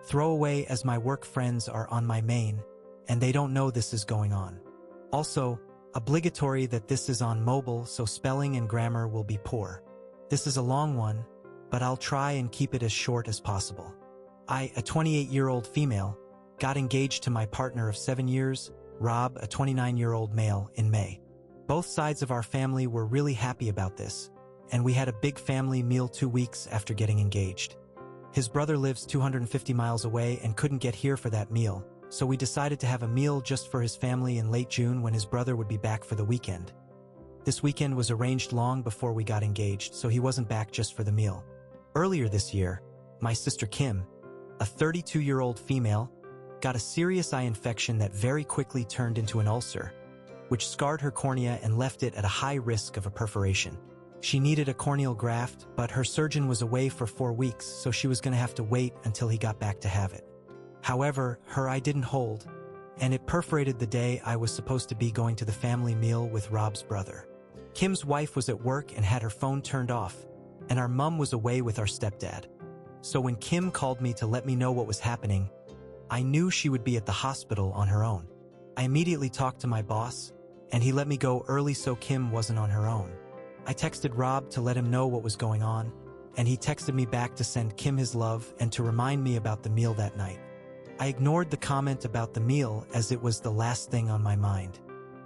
Throwaway as my work friends are on my main, and they don't know this is going on. Also, obligatory that this is on mobile, so spelling and grammar will be poor. This is a long one, but I'll try and keep it as short as possible. I, a 28-year-old female, got engaged to my partner of 7 years, Rob, a 29-year-old male, in May. Both sides of our family were really happy about this, and we had a big family meal 2 weeks after getting engaged. His brother lives 250 miles away and couldn't get here for that meal, so we decided to have a meal just for his family in late June when his brother would be back for the weekend. This weekend was arranged long before we got engaged, so he wasn't back just for the meal. Earlier this year, my sister Kim, a 32-year-old female, got a serious eye infection that very quickly turned into an ulcer, which scarred her cornea and left it at a high risk of a perforation. She needed a corneal graft, but her surgeon was away for 4 weeks, so she was going to have to wait until he got back to have it. However, her eye didn't hold, and it perforated the day I was supposed to be going to the family meal with Rob's brother. Kim's wife was at work and had her phone turned off, and our mom was away with our stepdad. So when Kim called me to let me know what was happening, I knew she would be at the hospital on her own. I immediately talked to my boss, and he let me go early so Kim wasn't on her own. I texted Rob to let him know what was going on, and he texted me back to send Kim his love and to remind me about the meal that night. I ignored the comment about the meal as it was the last thing on my mind.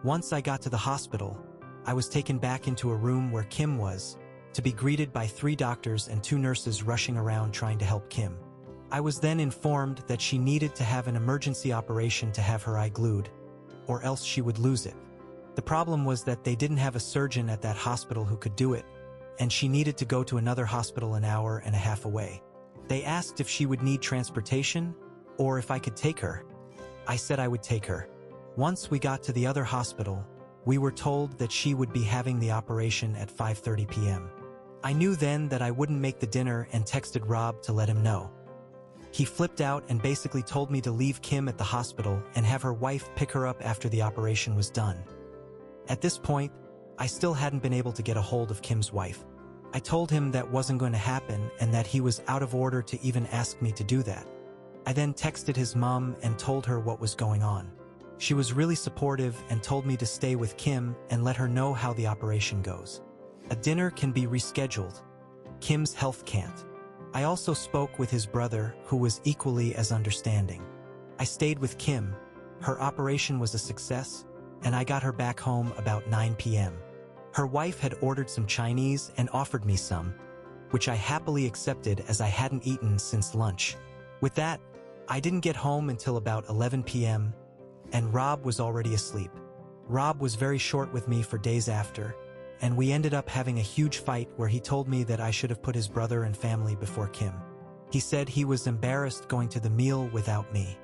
Once I got to the hospital, I was taken back into a room where Kim was, to be greeted by 3 doctors and 2 nurses rushing around trying to help Kim. I was then informed that she needed to have an emergency operation to have her eye glued, or else she would lose it. The problem was that they didn't have a surgeon at that hospital who could do it, and she needed to go to another hospital an hour and a half away. They asked if she would need transportation, or if I could take her. I said I would take her. Once we got to the other hospital, we were told that she would be having the operation at 5:30 p.m. I knew then that I wouldn't make the dinner and texted Rob to let him know. He flipped out and basically told me to leave Kim at the hospital and have her wife pick her up after the operation was done. At this point, I still hadn't been able to get a hold of Kim's wife. I told him that wasn't going to happen and that he was out of order to even ask me to do that. I then texted his mom and told her what was going on. She was really supportive and told me to stay with Kim and let her know how the operation goes. A dinner can be rescheduled. Kim's health can't. I also spoke with his brother, who was equally as understanding. I stayed with Kim. Her operation was a success, and I got her back home about 9 p.m. Her wife had ordered some Chinese and offered me some, which I happily accepted as I hadn't eaten since lunch. With that, I didn't get home until about 11 p.m., and Rob was already asleep. Rob was very short with me for days after, and we ended up having a huge fight where he told me that I should have put his brother and family before Kim. He said he was embarrassed going to the meal without me.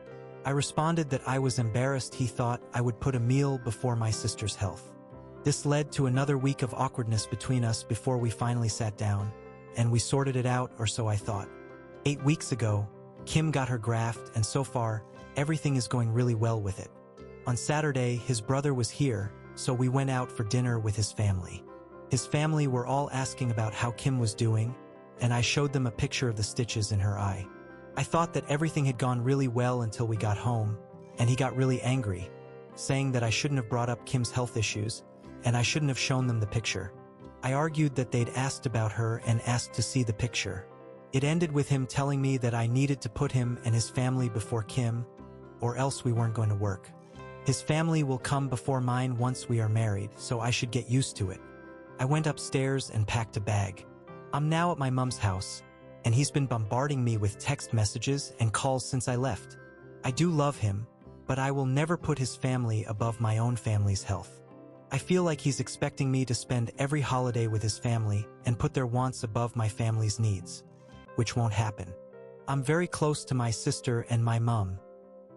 I responded that I was embarrassed he thought I would put a meal before my sister's health. This led to another week of awkwardness between us before we finally sat down, and we sorted it out, or so I thought. 8 weeks ago, Kim got her graft, and so far, everything is going really well with it. On Saturday, his brother was here, so we went out for dinner with his family. His family were all asking about how Kim was doing, and I showed them a picture of the stitches in her eye. I thought that everything had gone really well until we got home, and he got really angry, saying that I shouldn't have brought up Kim's health issues, and I shouldn't have shown them the picture. I argued that they'd asked about her and asked to see the picture. It ended with him telling me that I needed to put him and his family before Kim, or else we weren't going to work. His family will come before mine once we are married, so I should get used to it. I went upstairs and packed a bag. I'm now at my mom's house, and he's been bombarding me with text messages and calls since I left. I do love him, but I will never put his family above my own family's health. I feel like he's expecting me to spend every holiday with his family and put their wants above my family's needs, which won't happen. I'm very close to my sister and my mom.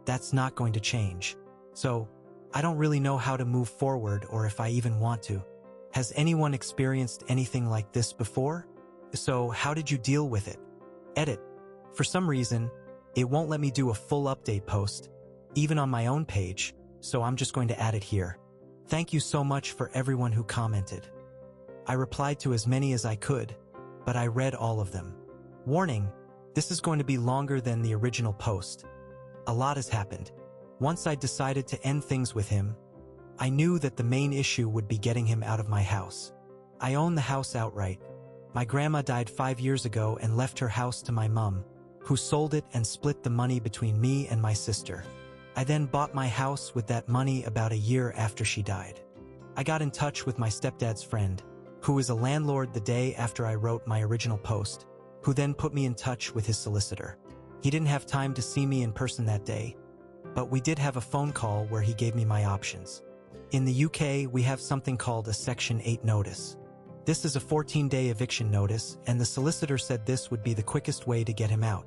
That's not going to change. So, I don't really know how to move forward or if I even want to. Has anyone experienced anything like this before? So, how did you deal with it? Edit. For some reason, it won't let me do a full update post, even on my own page, so I'm just going to add it here. Thank you so much for everyone who commented. I replied to as many as I could, but I read all of them. Warning, This is going to be longer than the original post. A lot has happened. Once I decided to end things with him, I knew that the main issue would be getting him out of my house. I own the house outright. My grandma died 5 years ago and left her house to my mom, who sold it and split the money between me and my sister. I then bought my house with that money about a year after she died. I got in touch with my stepdad's friend, who is a landlord the day after I wrote my original post, who then put me in touch with his solicitor. He didn't have time to see me in person that day, but we did have a phone call where he gave me my options. In the UK, we have something called a Section 8 notice. This is a 14-day eviction notice, and the solicitor said this would be the quickest way to get him out.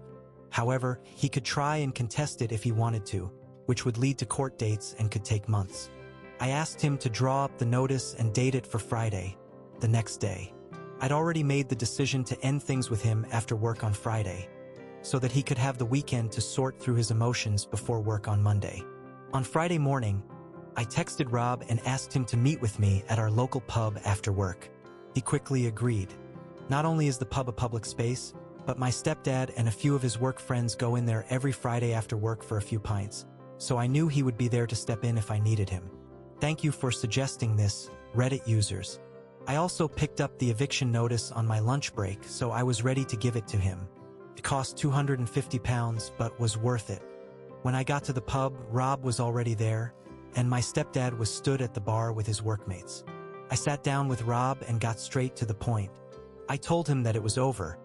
However, he could try and contest it if he wanted to, which would lead to court dates and could take months. I asked him to draw up the notice and date it for Friday, the next day. I'd already made the decision to end things with him after work on Friday, so that he could have the weekend to sort through his emotions before work on Monday. On Friday morning, I texted Rob and asked him to meet with me at our local pub after work. He quickly agreed. Not only is the pub a public space, but my stepdad and a few of his work friends go in there every Friday after work for a few pints, so I knew he would be there to step in if I needed him. Thank you for suggesting this, Reddit users. I also picked up the eviction notice on my lunch break, so I was ready to give it to him. It cost £250, but was worth it. When I got to the pub, Rob was already there, and my stepdad was stood at the bar with his workmates. I sat down with Rob and got straight to the point. I told him that it was over.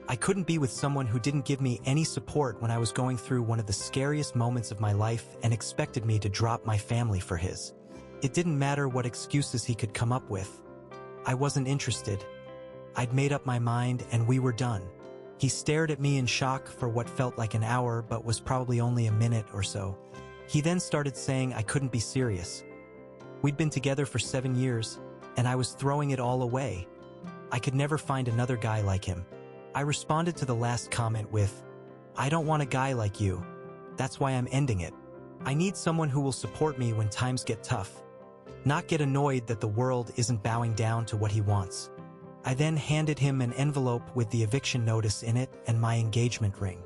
I couldn't be with someone who didn't give me any support when I was going through one of the scariest moments of my life and expected me to drop my family for his. It didn't matter what excuses he could come up with. I wasn't interested. I'd made up my mind and we were done. He stared at me in shock for what felt like an hour but was probably only a minute or so. He then started saying I couldn't be serious. We'd been together for 7 years, and I was throwing it all away. I could never find another guy like him. I responded to the last comment with, I don't want a guy like you. That's why I'm ending it. I need someone who will support me when times get tough, not get annoyed that the world isn't bowing down to what he wants. I then handed him an envelope with the eviction notice in it and my engagement ring.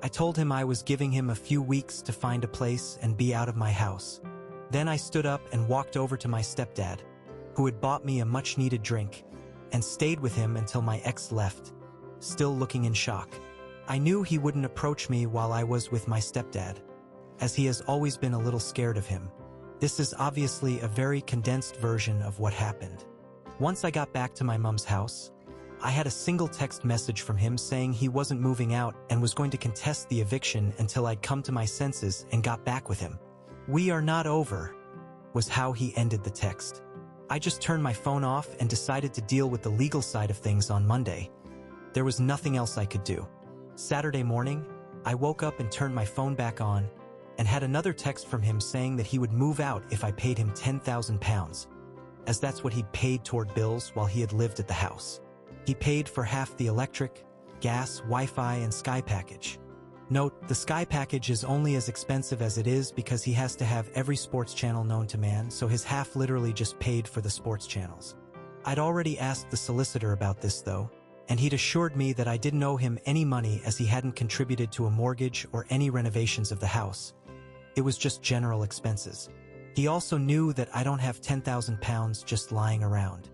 I told him I was giving him a few weeks to find a place and be out of my house. Then I stood up and walked over to my stepdad, who had bought me a much-needed drink, and stayed with him until my ex left, still looking in shock. I knew he wouldn't approach me while I was with my stepdad, as he has always been a little scared of him. This is obviously a very condensed version of what happened. Once I got back to my mom's house, I had a single text message from him saying he wasn't moving out and was going to contest the eviction until I'd come to my senses and got back with him. "We are not over," was how he ended the text. I just turned my phone off and decided to deal with the legal side of things on Monday. There was nothing else I could do. Saturday morning, I woke up and turned my phone back on and had another text from him saying that he would move out if I paid him £10,000, as that's what he'd paid toward bills while he had lived at the house. He paid for half the electric, gas, Wi-Fi, and Sky package. Note, the Sky package is only as expensive as it is because he has to have every sports channel known to man, so his half literally just paid for the sports channels. I'd already asked the solicitor about this though, and he'd assured me that I didn't owe him any money as he hadn't contributed to a mortgage or any renovations of the house. It was just general expenses. He also knew that I don't have £10,000 just lying around.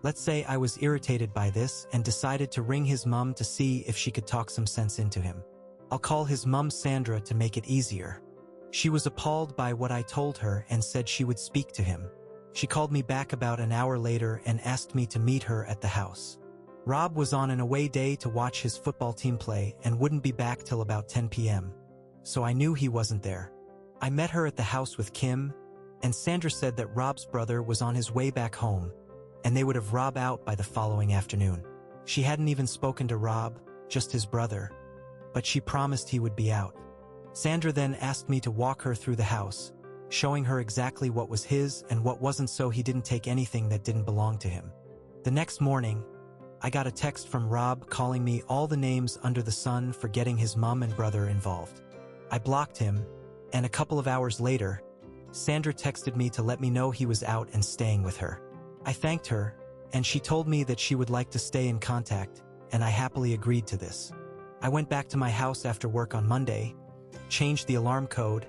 Let's say I was irritated by this and decided to ring his mum to see if she could talk some sense into him. I'll call his mum Sandra to make it easier. She was appalled by what I told her and said she would speak to him. She called me back about an hour later and asked me to meet her at the house. Rob was on an away day to watch his football team play and wouldn't be back till about 10 p.m., so I knew he wasn't there. I met her at the house with Kim, and Sandra said that Rob's brother was on his way back home, and they would have Rob out by the following afternoon. She hadn't even spoken to Rob, just his brother, but she promised he would be out. Sandra then asked me to walk her through the house, showing her exactly what was his and what wasn't so he didn't take anything that didn't belong to him. The next morning, I got a text from Rob calling me all the names under the sun for getting his mom and brother involved. I blocked him, and a couple of hours later, Sandra texted me to let me know he was out and staying with her. I thanked her, and she told me that she would like to stay in contact, and I happily agreed to this. I went back to my house after work on Monday, changed the alarm code,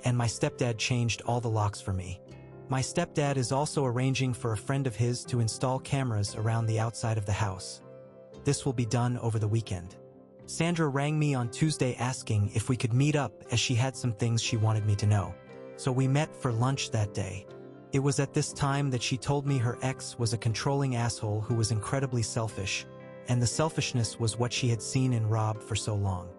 and my stepdad changed all the locks for me. My stepdad is also arranging for a friend of his to install cameras around the outside of the house. This will be done over the weekend. Sandra rang me on Tuesday asking if we could meet up as she had some things she wanted me to know. So we met for lunch that day. It was at this time that she told me her ex was a controlling asshole who was incredibly selfish, and the selfishness was what she had seen in Rob for so long.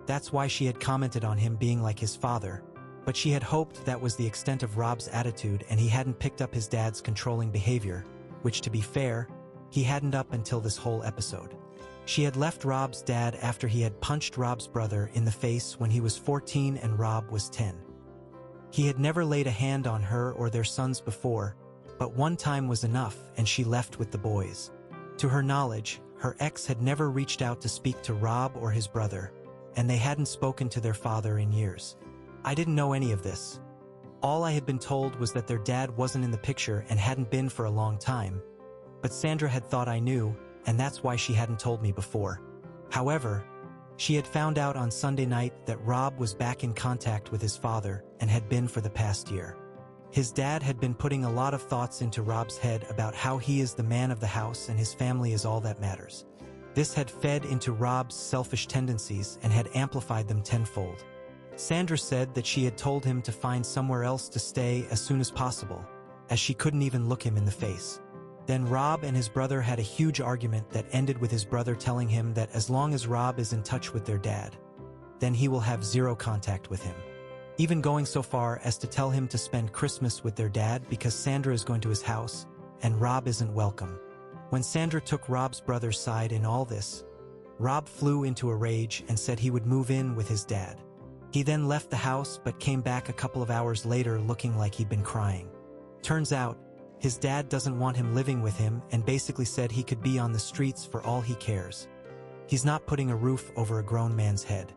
That's why she had commented on him being like his father, but she had hoped that was the extent of Rob's attitude and he hadn't picked up his dad's controlling behavior, which, to be fair, he hadn't up until this whole episode. She had left Rob's dad after he had punched Rob's brother in the face when he was 14 and Rob was 10. He had never laid a hand on her or their sons before, but one time was enough and she left with the boys. To her knowledge, her ex had never reached out to speak to Rob or his brother, and they hadn't spoken to their father in years. I didn't know any of this. All I had been told was that their dad wasn't in the picture and hadn't been for a long time, but Sandra had thought I knew, and that's why she hadn't told me before. However, she had found out on Sunday night that Rob was back in contact with his father and had been for the past year. His dad had been putting a lot of thoughts into Rob's head about how he is the man of the house and his family is all that matters. This had fed into Rob's selfish tendencies and had amplified them tenfold. Sandra said that she had told him to find somewhere else to stay as soon as possible, as she couldn't even look him in the face. Then Rob and his brother had a huge argument that ended with his brother telling him that as long as Rob is in touch with their dad, then he will have zero contact with him. Even going so far as to tell him to spend Christmas with their dad because Sandra is going to his house and Rob isn't welcome. When Sandra took Rob's brother's side in all this, Rob flew into a rage and said he would move in with his dad. He then left the house but came back a couple of hours later looking like he'd been crying. Turns out, his dad doesn't want him living with him and basically said he could be on the streets for all he cares. He's not putting a roof over a grown man's head.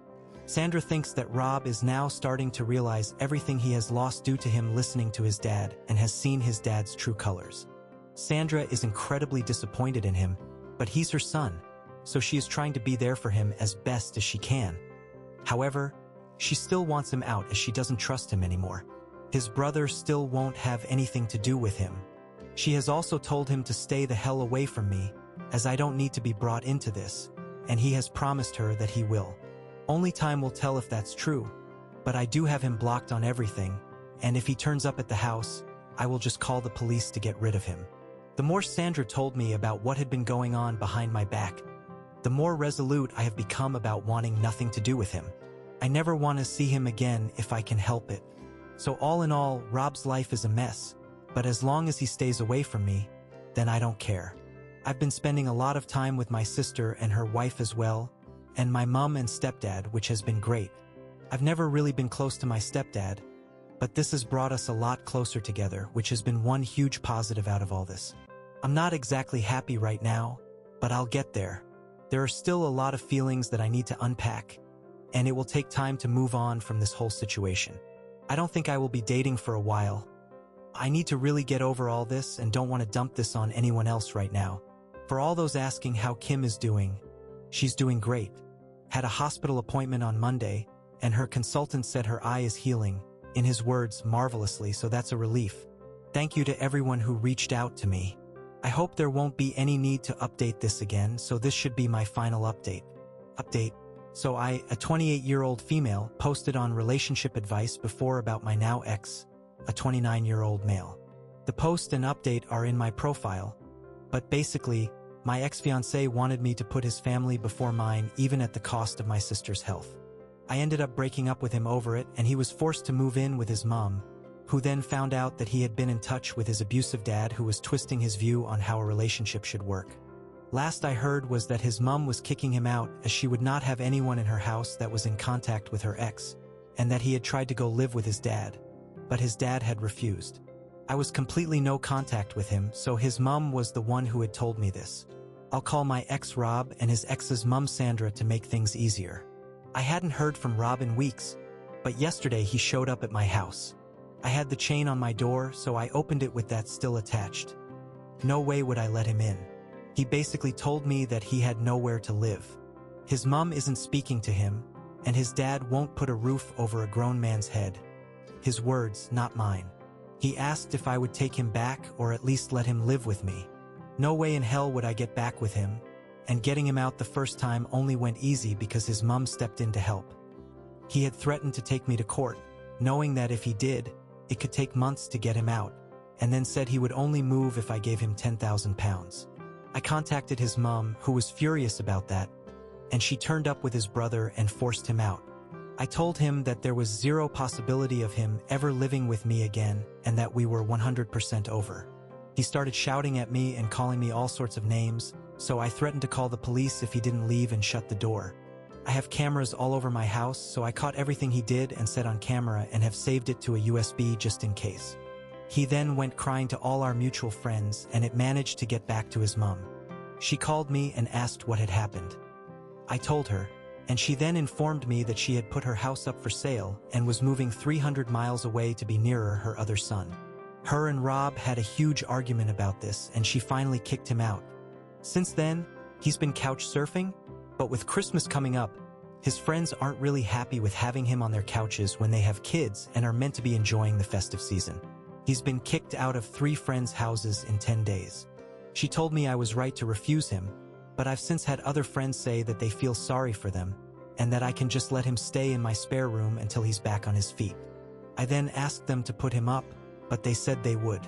Sandra thinks that Rob is now starting to realize everything he has lost due to him listening to his dad and has seen his dad's true colors. Sandra is incredibly disappointed in him, but he's her son, so she is trying to be there for him as best as she can. However, she still wants him out as she doesn't trust him anymore. His brother still won't have anything to do with him. She has also told him to stay the hell away from me, as I don't need to be brought into this, and he has promised her that he will. Only time will tell if that's true, but I do have him blocked on everything, and if he turns up at the house, I will just call the police to get rid of him. The more Sandra told me about what had been going on behind my back, the more resolute I have become about wanting nothing to do with him. I never want to see him again if I can help it. So all in all, Rob's life is a mess, but as long as he stays away from me, then I don't care. I've been spending a lot of time with my sister and her wife as well, and my mom and stepdad, which has been great. I've never really been close to my stepdad, but this has brought us a lot closer together, which has been one huge positive out of all this. I'm not exactly happy right now, but I'll get there. There are still a lot of feelings that I need to unpack, and it will take time to move on from this whole situation. I don't think I will be dating for a while. I need to really get over all this and don't want to dump this on anyone else right now. For all those asking how Kim is doing, she's doing great. Had a hospital appointment on Monday, and her consultant said her eye is healing, in his words, marvelously, so that's a relief. Thank you to everyone who reached out to me. I hope there won't be any need to update this again, so this should be my final update. So I, a 28-year-old female, posted on relationship advice before about my now ex, a 29-year-old male. The post and update are in my profile, but basically, my ex-fiancé wanted me to put his family before mine even at the cost of my sister's health. I ended up breaking up with him over it, and he was forced to move in with his mom, who then found out that he had been in touch with his abusive dad who was twisting his view on how a relationship should work. Last I heard was that his mom was kicking him out as she would not have anyone in her house that was in contact with her ex, and that he had tried to go live with his dad, but his dad had refused. I was completely no contact with him, so his mom was the one who had told me this. I'll call my ex Rob and his ex's mom Sandra to make things easier. I hadn't heard from Rob in weeks, but yesterday he showed up at my house. I had the chain on my door, so I opened it with that still attached. No way would I let him in. He basically told me that he had nowhere to live. His mom isn't speaking to him, and his dad won't put a roof over a grown man's head. His words, not mine. He asked if I would take him back or at least let him live with me. No way in hell would I get back with him, and getting him out the first time only went easy because his mom stepped in to help. He had threatened to take me to court, knowing that if he did, it could take months to get him out, and then said he would only move if I gave him £10,000. I contacted his mom, who was furious about that, and she turned up with his brother and forced him out. I told him that there was zero possibility of him ever living with me again and that we were 100% over. He started shouting at me and calling me all sorts of names, so I threatened to call the police if he didn't leave and shut the door. I have cameras all over my house, so I caught everything he did and said on camera and have saved it to a USB just in case. He then went crying to all our mutual friends, and it managed to get back to his mom. She called me and asked what had happened. I told her, and she then informed me that she had put her house up for sale and was moving 300 miles away to be nearer her other son. Her and Rob had a huge argument about this, and she finally kicked him out. Since then, he's been couch surfing, but with Christmas coming up, his friends aren't really happy with having him on their couches when they have kids and are meant to be enjoying the festive season. He's been kicked out of 3 friends' houses in 10 days. She told me I was right to refuse him, but I've since had other friends say that they feel sorry for them and that I can just let him stay in my spare room until he's back on his feet. I then asked them to put him up, but they said they would.